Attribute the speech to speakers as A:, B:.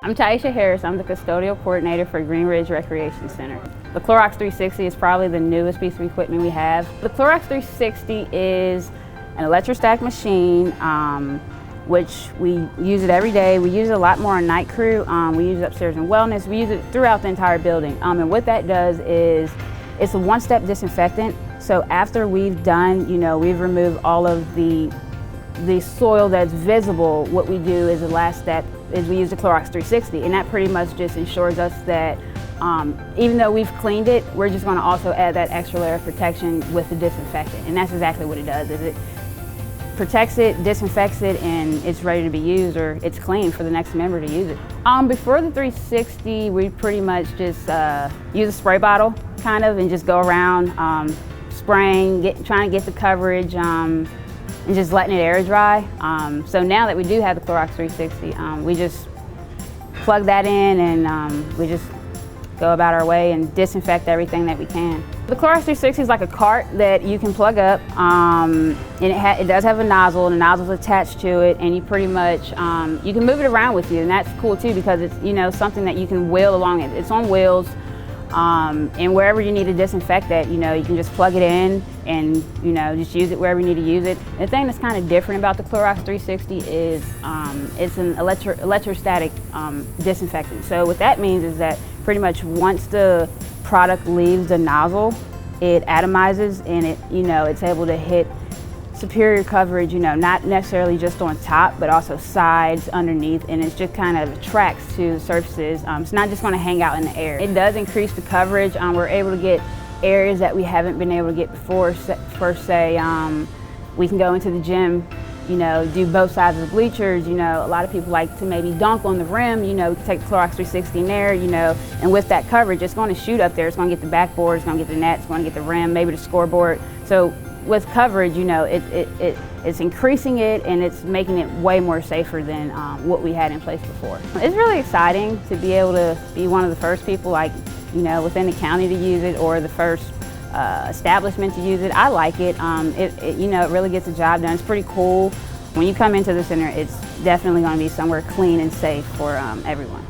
A: I'm Taisha Harris. I'm the custodial coordinator for Green Ridge Recreation Center. The Clorox 360 is probably the newest piece of equipment we have. The Clorox 360 is an electrostatic machine, which we use it every day. We use it a lot more on night crew. We use it upstairs in wellness. We use it throughout the entire building. And what that does is it's a one-step disinfectant. So after we've done, we've removed all of the soil that's visible, what we do is the last step is we use the Clorox 360, and that pretty much just ensures us that even though we've cleaned it, we're just going to also add that extra layer of protection with the disinfectant, and that's exactly what it does. Is it protects it, disinfects it, and it's ready to be used, or it's clean for the next member to use it. Before the 360, we pretty much just use a spray bottle, kind of, and just go around spraying, trying to get the coverage, and just letting it air dry. So now that we do have the Clorox 360, we just plug that in and we just go about our way and disinfect everything that we can. The Clorox 360 is like a cart that you can plug up, and it does have a nozzle, and the nozzle's attached to it, and you pretty much, you can move it around with you, and that's cool too because it's, something that you can wheel along. It's on wheels, and wherever you need to disinfect that, you can just plug it in and, just use it wherever you need to use it. The thing that's kind of different about the Clorox 360 is it's an electrostatic disinfectant. So what that means is that pretty much once the product leaves the nozzle, it atomizes and it's able to hit superior coverage, not necessarily just on top, but also sides, underneath, and it just kind of attracts to the surfaces. It's not just going to hang out in the air. It does increase the coverage. We're able to get areas that we haven't been able to get before. For say, we can go into the gym, do both sides of the bleachers. A lot of people like to maybe dunk on the rim. We can take the Clorox 360 in there, and with that coverage, it's going to shoot up there. It's going to get the backboard, it's going to get the net, it's going to get the rim, maybe the scoreboard. So with coverage, it's increasing it and it's making it way more safer than what we had in place before. It's really exciting to be able to be one of the first people, within the county to use it, or the first establishment to use it. I like it. It really gets the job done. It's pretty cool. When you come into the center, it's definitely going to be somewhere clean and safe for everyone.